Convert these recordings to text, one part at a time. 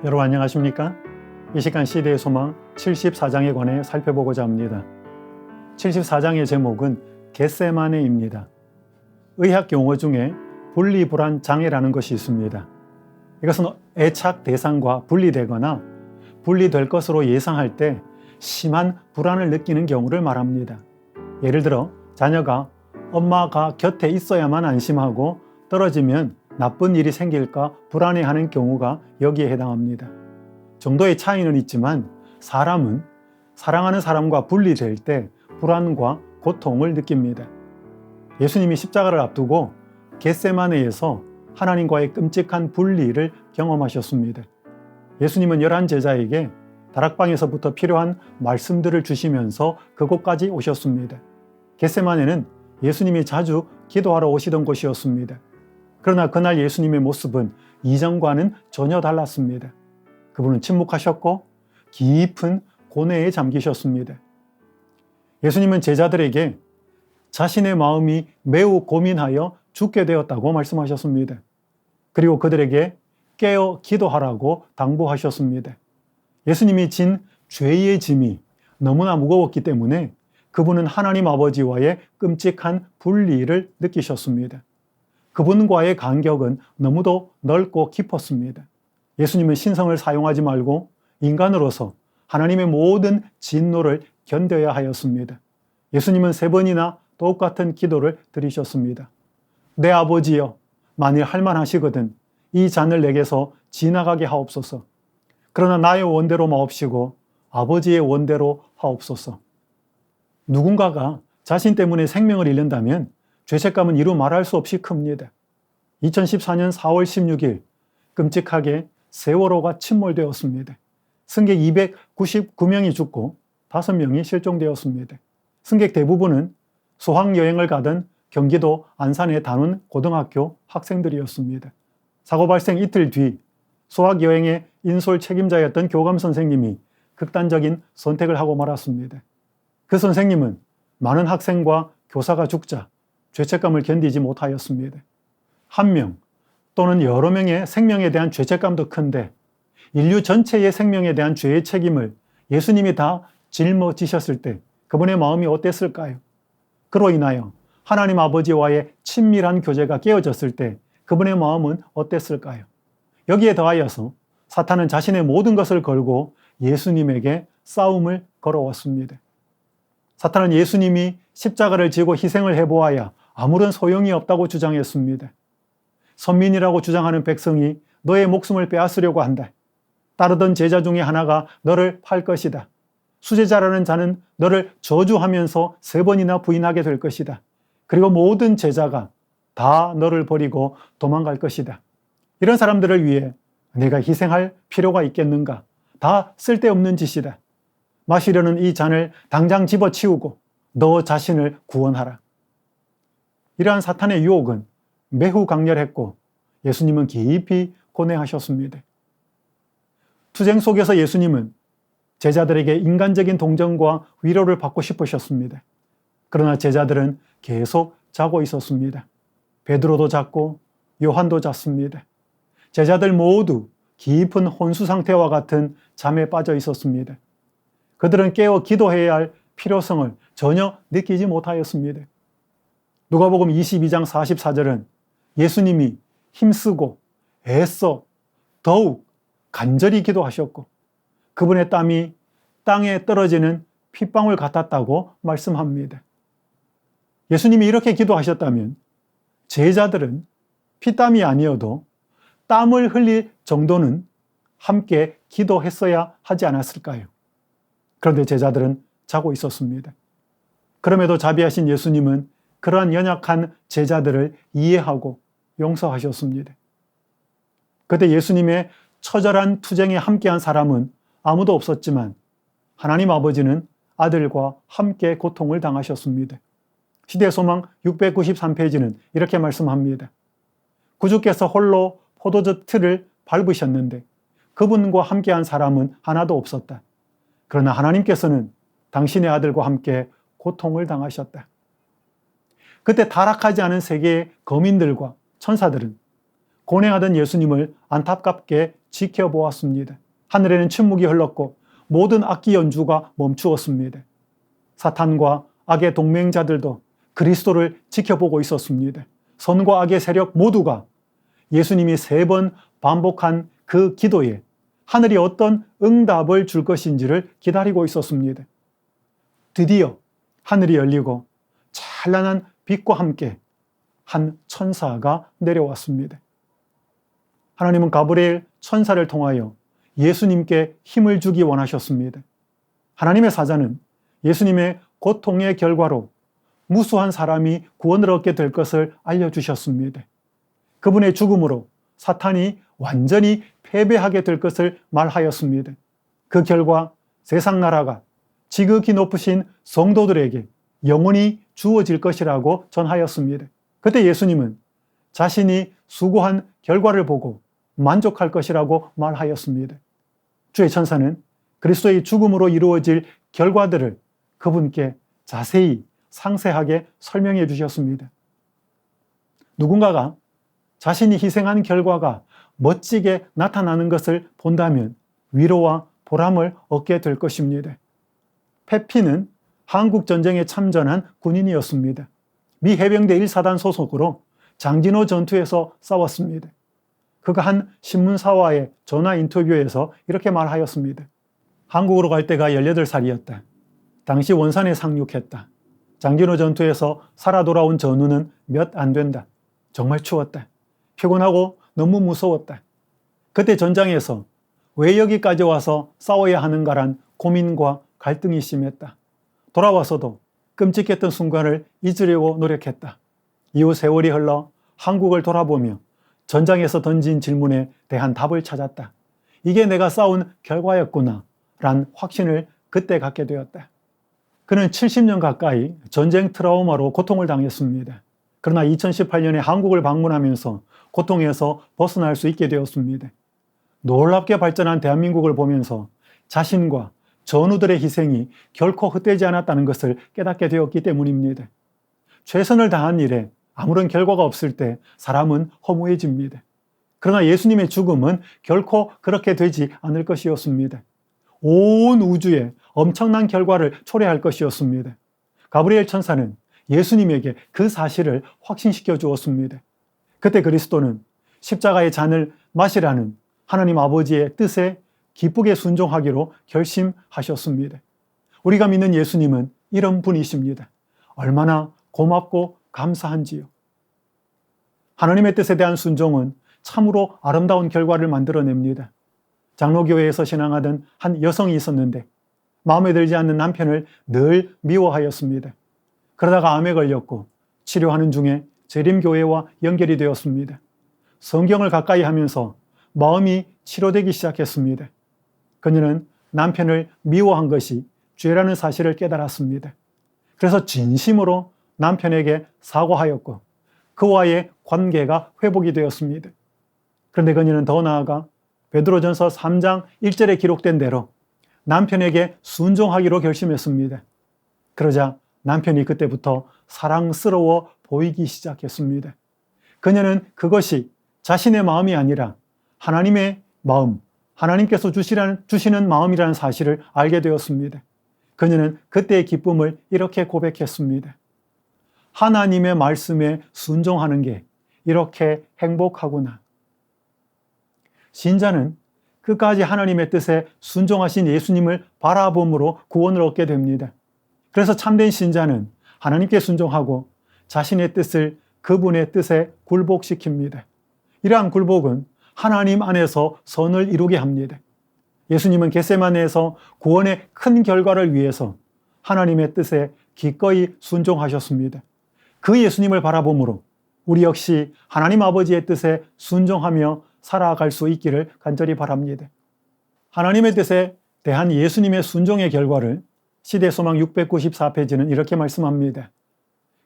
여러분 안녕하십니까? 이 시간 시대의 소망 74장에 관해 살펴보고자 합니다. 74장의 제목은 겟세마네입니다. 의학 용어 중에 분리불안 장애라는 것이 있습니다. 이것은 애착 대상과 분리되거나 분리될 것으로 예상할 때 심한 불안을 느끼는 경우를 말합니다. 예를 들어 자녀가 엄마가 곁에 있어야만 안심하고 떨어지면 나쁜 일이 생길까 불안해하는 경우가 여기에 해당합니다. 정도의 차이는 있지만 사람은 사랑하는 사람과 분리될 때 불안과 고통을 느낍니다. 예수님이 십자가를 앞두고 겟세마네에서 하나님과의 끔찍한 분리를 경험하셨습니다. 예수님은 11 제자에게 다락방에서부터 필요한 말씀들을 주시면서 그곳까지 오셨습니다. 겟세마네는 예수님이 자주 기도하러 오시던 곳이었습니다. 그러나 그날 예수님의 모습은 이전과는 전혀 달랐습니다. 그분은 침묵하셨고 깊은 고뇌에 잠기셨습니다. 예수님은 제자들에게 자신의 마음이 매우 고민하여 죽게 되었다고 말씀하셨습니다. 그리고 그들에게 깨어 기도하라고 당부하셨습니다. 예수님이 진 죄의 짐이 너무나 무거웠기 때문에 그분은 하나님 아버지와의 끔찍한 분리를 느끼셨습니다. 그분과의 간격은 너무도 넓고 깊었습니다. 예수님은 신성을 사용하지 말고 인간으로서 하나님의 모든 진노를 견뎌야 하였습니다. 예수님은 3번이나 똑같은 기도를 드리셨습니다. 내 아버지여, 만일 할만하시거든 이 잔을 내게서 지나가게 하옵소서. 그러나 나의 원대로 마옵시고 아버지의 원대로 하옵소서. 누군가가 자신 때문에 생명을 잃는다면 죄책감은 이루 말할 수 없이 큽니다. 2014년 4월 16일 끔찍하게 세월호가 침몰되었습니다. 승객 299명이 죽고 5명이 실종되었습니다. 승객 대부분은 수학여행을 가던 경기도 안산의 단원 고등학교 학생들이었습니다. 사고 발생 이틀 뒤 수학여행의 인솔 책임자였던 교감 선생님이 극단적인 선택을 하고 말았습니다. 그 선생님은 많은 학생과 교사가 죽자 죄책감을 견디지 못하였습니다. 1명 또는 여러 명의 생명에 대한 죄책감도 큰데 인류 전체의 생명에 대한 죄의 책임을 예수님이 다 짊어지셨을 때 그분의 마음이 어땠을까요? 그로 인하여 하나님 아버지와의 친밀한 교제가 깨어졌을 때 그분의 마음은 어땠을까요? 여기에 더하여서 사탄은 자신의 모든 것을 걸고 예수님에게 싸움을 걸어왔습니다. 사탄은 예수님이 십자가를 지고 희생을 해보아야 아무런 소용이 없다고 주장했습니다. 선민이라고 주장하는 백성이 너의 목숨을 빼앗으려고 한다. 따르던 제자 중에 하나가 너를 팔 것이다. 수제자라는 자는 너를 저주하면서 3번이나 부인하게 될 것이다. 그리고 모든 제자가 다 너를 버리고 도망갈 것이다. 이런 사람들을 위해 내가 희생할 필요가 있겠는가? 다 쓸데없는 짓이다. 마시려는 이 잔을 당장 집어치우고 너 자신을 구원하라. 이러한 사탄의 유혹은 매우 강렬했고 예수님은 깊이 고뇌하셨습니다. 투쟁 속에서 예수님은 제자들에게 인간적인 동정과 위로를 받고 싶으셨습니다. 그러나 제자들은 계속 자고 있었습니다. 베드로도 잤고 요한도 잤습니다. 제자들 모두 깊은 혼수 상태와 같은 잠에 빠져 있었습니다. 그들은 깨어 기도해야 할 필요성을 전혀 느끼지 못하였습니다. 누가복음 22장 44절은 예수님이 힘쓰고 애써 더욱 간절히 기도하셨고 그분의 땀이 땅에 떨어지는 핏방울 같았다고 말씀합니다. 예수님이 이렇게 기도하셨다면 제자들은 피땀이 아니어도 땀을 흘릴 정도는 함께 기도했어야 하지 않았을까요? 그런데 제자들은 자고 있었습니다. 그럼에도 자비하신 예수님은 그러한 연약한 제자들을 이해하고 용서하셨습니다. 그때 예수님의 처절한 투쟁에 함께한 사람은 아무도 없었지만 하나님 아버지는 아들과 함께 고통을 당하셨습니다. 시대의 소망 693페이지는 이렇게 말씀합니다. 구주께서 홀로 포도즙 틀을 밟으셨는데 그분과 함께한 사람은 하나도 없었다. 그러나 하나님께서는 당신의 아들과 함께 고통을 당하셨다. 그때 타락하지 않은 세계의 거민들과 천사들은 고뇌하던 예수님을 안타깝게 지켜보았습니다. 하늘에는 침묵이 흘렀고 모든 악기 연주가 멈추었습니다. 사탄과 악의 동맹자들도 그리스도를 지켜보고 있었습니다. 선과 악의 세력 모두가 예수님이 3번 반복한 그 기도에 하늘이 어떤 응답을 줄 것인지를 기다리고 있었습니다. 드디어 하늘이 열리고 찬란한 빛과 함께 한 천사가 내려왔습니다. 하나님은 가브리엘 천사를 통하여 예수님께 힘을 주기 원하셨습니다. 하나님의 사자는 예수님의 고통의 결과로 무수한 사람이 구원을 얻게 될 것을 알려주셨습니다. 그분의 죽음으로 사탄이 완전히 패배하게 될 것을 말하였습니다. 그 결과 세상 나라가 지극히 높으신 성도들에게 영원히 주어질 것이라고 전하였습니다. 그때 예수님은 자신이 수고한 결과를 보고 만족할 것이라고 말하였습니다. 주의 천사는 그리스도의 죽음으로 이루어질 결과들을 그분께 자세히 상세하게 설명해 주셨습니다. 누군가가 자신이 희생한 결과가 멋지게 나타나는 것을 본다면 위로와 보람을 얻게 될 것입니다. 페피는 한국전쟁에 참전한 군인이었습니다. 미 해병대 1사단 소속으로 장진호 전투에서 싸웠습니다. 그가 한 신문사와의 전화 인터뷰에서 이렇게 말하였습니다. 한국으로 갈 때가 18살이었다. 당시 원산에 상륙했다. 장진호 전투에서 살아 돌아온 전우는 몇 안 된다. 정말 추웠다. 피곤하고 너무 무서웠다. 그때 전장에서 왜 여기까지 와서 싸워야 하는가란 고민과 갈등이 심했다. 돌아와서도 끔찍했던 순간을 잊으려고 노력했다. 이후 세월이 흘러 한국을 돌아보며 전장에서 던진 질문에 대한 답을 찾았다. 이게 내가 싸운 결과였구나 란 확신을 그때 갖게 되었다. 그는 70년 가까이 전쟁 트라우마로 고통을 당했습니다. 그러나 2018년에 한국을 방문하면서 고통에서 벗어날 수 있게 되었습니다. 놀랍게 발전한 대한민국을 보면서 자신과 전우들의 희생이 결코 헛되지 않았다는 것을 깨닫게 되었기 때문입니다. 최선을 다한 일에 아무런 결과가 없을 때 사람은 허무해집니다. 그러나 예수님의 죽음은 결코 그렇게 되지 않을 것이었습니다. 온 우주에 엄청난 결과를 초래할 것이었습니다. 가브리엘 천사는 예수님에게 그 사실을 확신시켜 주었습니다. 그때 그리스도는 십자가의 잔을 마시라는 하나님 아버지의 뜻에 기쁘게 순종하기로 결심하셨습니다. 우리가 믿는 예수님은 이런 분이십니다. 얼마나 고맙고 감사한지요. 하나님의 뜻에 대한 순종은 참으로 아름다운 결과를 만들어냅니다. 장로교회에서 신앙하던 한 여성이 있었는데 마음에 들지 않는 남편을 늘 미워하였습니다. 그러다가 암에 걸렸고 치료하는 중에 재림교회와 연결이 되었습니다. 성경을 가까이 하면서 마음이 치료되기 시작했습니다. 그녀는 남편을 미워한 것이 죄라는 사실을 깨달았습니다. 그래서 진심으로 남편에게 사과하였고 그와의 관계가 회복이 되었습니다. 그런데 그녀는 더 나아가 베드로전서 3장 1절에 기록된 대로 남편에게 순종하기로 결심했습니다. 그러자 남편이 그때부터 사랑스러워 보이기 시작했습니다. 그녀는 그것이 자신의 마음이 아니라 하나님의 마음, 하나님께서 주시는 마음이라는 사실을 알게 되었습니다. 그녀는 그때의 기쁨을 이렇게 고백했습니다. 하나님의 말씀에 순종하는 게 이렇게 행복하구나. 신자는 끝까지 하나님의 뜻에 순종하신 예수님을 바라봄으로 구원을 얻게 됩니다. 그래서 참된 신자는 하나님께 순종하고 자신의 뜻을 그분의 뜻에 굴복시킵니다. 이러한 굴복은 하나님 안에서 선을 이루게 합니다. 예수님은 겟세마네에서 구원의 큰 결과를 위해서 하나님의 뜻에 기꺼이 순종하셨습니다. 그 예수님을 바라봄으로 우리 역시 하나님 아버지의 뜻에 순종하며 살아갈 수 있기를 간절히 바랍니다. 하나님의 뜻에 대한 예수님의 순종의 결과를 시대소망 694페이지는 이렇게 말씀합니다.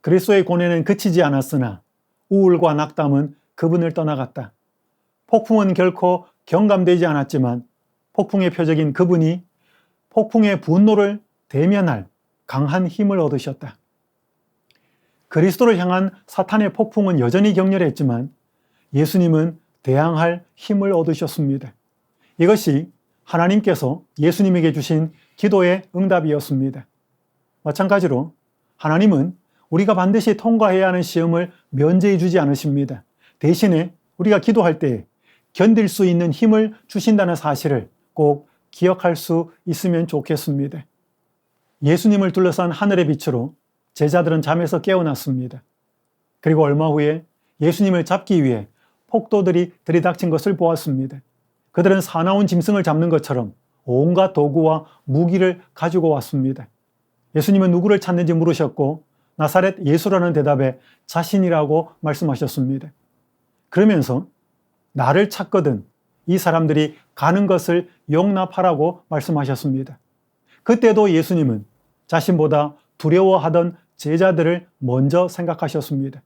그리스도의 고뇌는 그치지 않았으나 우울과 낙담은 그분을 떠나갔다. 폭풍은 결코 경감되지 않았지만 폭풍의 표적인 그분이 폭풍의 분노를 대면할 강한 힘을 얻으셨다. 그리스도를 향한 사탄의 폭풍은 여전히 격렬했지만 예수님은 대항할 힘을 얻으셨습니다. 이것이 하나님께서 예수님에게 주신 기도의 응답이었습니다. 마찬가지로 하나님은 우리가 반드시 통과해야 하는 시험을 면제해 주지 않으십니다. 대신에 우리가 기도할 때 견딜 수 있는 힘을 주신다는 사실을 꼭 기억할 수 있으면 좋겠습니다. 예수님을 둘러싼 하늘의 빛으로 제자들은 잠에서 깨어났습니다. 그리고 얼마 후에 예수님을 잡기 위해 폭도들이 들이닥친 것을 보았습니다. 그들은 사나운 짐승을 잡는 것처럼 온갖 도구와 무기를 가지고 왔습니다. 예수님은 누구를 찾는지 물으셨고 나사렛 예수라는 대답에 자신이라고 말씀하셨습니다. 그러면서 나를 찾거든 이 사람들이 가는 것을 용납하라고 말씀하셨습니다. 그때도 예수님은 자신보다 두려워하던 제자들을 먼저 생각하셨습니다.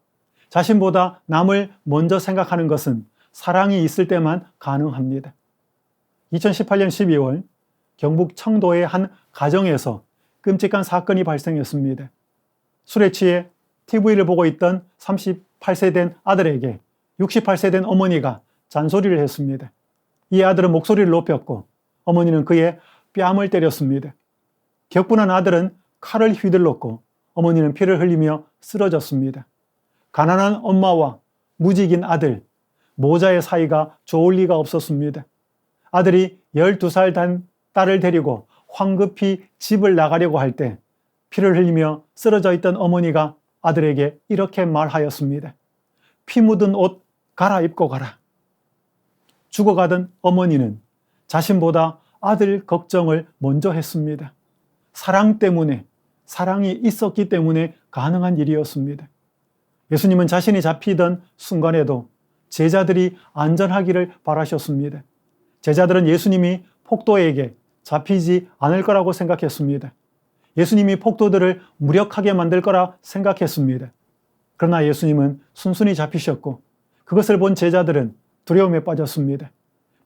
자신보다 남을 먼저 생각하는 것은 사랑이 있을 때만 가능합니다. 2018년 12월 경북 청도의 한 가정에서 끔찍한 사건이 발생했습니다. 술에 취해 TV를 보고 있던 38세 된 아들에게 68세 된 어머니가 잔소리를 했습니다. 이 아들은 목소리를 높였고 어머니는 그의 뺨을 때렸습니다. 격분한 아들은 칼을 휘둘렀고 어머니는 피를 흘리며 쓰러졌습니다. 가난한 엄마와 무직인 아들, 모자의 사이가 좋을 리가 없었습니다. 아들이 12살 된 딸을 데리고 황급히 집을 나가려고 할 때 피를 흘리며 쓰러져 있던 어머니가 아들에게 이렇게 말하였습니다. 피 묻은 옷 갈아입고 가라. 죽어가던 어머니는 자신보다 아들 걱정을 먼저 했습니다. 사랑 때문에, 사랑이 있었기 때문에 가능한 일이었습니다. 예수님은 자신이 잡히던 순간에도 제자들이 안전하기를 바라셨습니다. 제자들은 예수님이 폭도에게 잡히지 않을 거라고 생각했습니다. 예수님이 폭도들을 무력하게 만들 거라 생각했습니다. 그러나 예수님은 순순히 잡히셨고 그것을 본 제자들은 두려움에 빠졌습니다.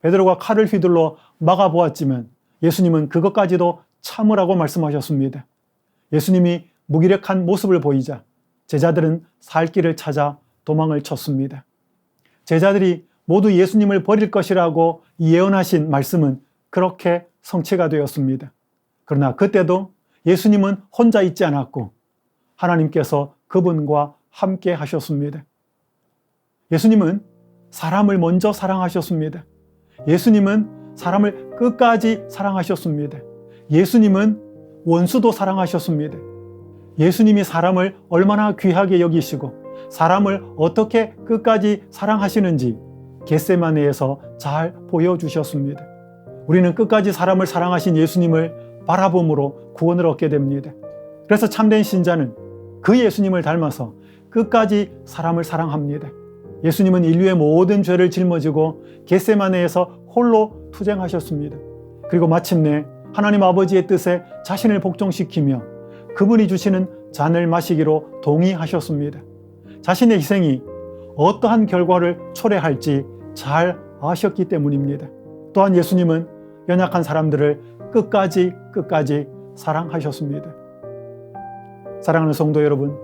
베드로가 칼을 휘둘러 막아보았지만 예수님은 그것까지도 참으라고 말씀하셨습니다. 예수님이 무기력한 모습을 보이자 제자들은 살 길을 찾아 도망을 쳤습니다. 제자들이 모두 예수님을 버릴 것이라고 예언하신 말씀은 그렇게 성취가 되었습니다. 그러나 그때도 예수님은 혼자 있지 않았고 하나님께서 그분과 함께 하셨습니다. 예수님은 사람을 먼저 사랑하셨습니다. 예수님은 사람을 끝까지 사랑하셨습니다. 예수님은 원수도 사랑하셨습니다. 예수님이 사람을 얼마나 귀하게 여기시고 사람을 어떻게 끝까지 사랑하시는지 겟세마네에서 잘 보여주셨습니다. 우리는 끝까지 사람을 사랑하신 예수님을 바라봄으로 구원을 얻게 됩니다. 그래서 참된 신자는 그 예수님을 닮아서 끝까지 사람을 사랑합니다. 예수님은 인류의 모든 죄를 짊어지고 겟세마네에서 홀로 투쟁하셨습니다. 그리고 마침내 하나님 아버지의 뜻에 자신을 복종시키며 그분이 주시는 잔을 마시기로 동의하셨습니다. 자신의 희생이 어떠한 결과를 초래할지 잘 아셨기 때문입니다. 또한 예수님은 연약한 사람들을 끝까지 사랑하셨습니다. 사랑하는 성도 여러분,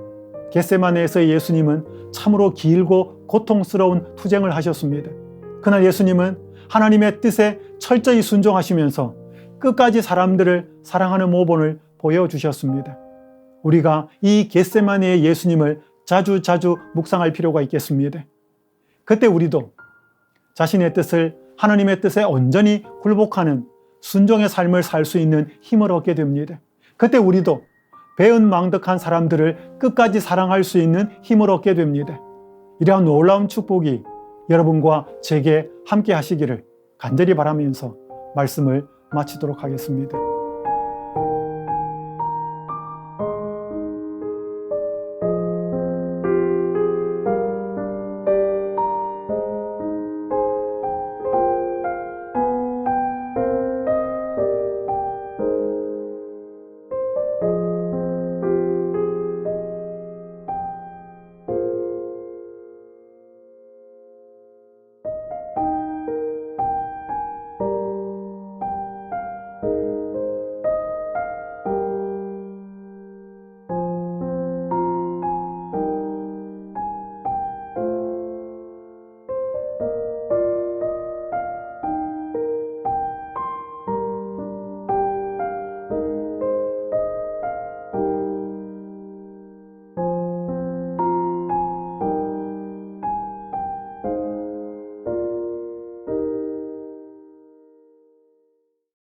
겟세마네에서의 예수님은 참으로 길고 고통스러운 투쟁을 하셨습니다. 그날 예수님은 하나님의 뜻에 철저히 순종하시면서 끝까지 사람들을 사랑하는 모범을 보여주셨습니다. 우리가 이 겟세마네의 예수님을 자주 묵상할 필요가 있겠습니다. 그때 우리도 자신의 뜻을 하나님의 뜻에 온전히 굴복하는 순종의 삶을 살 수 있는 힘을 얻게 됩니다. 그때 우리도 배은망덕한 사람들을 끝까지 사랑할 수 있는 힘을 얻게 됩니다. 이러한 놀라운 축복이 여러분과 제게 함께 하시기를 간절히 바라면서 말씀을 마치도록 하겠습니다.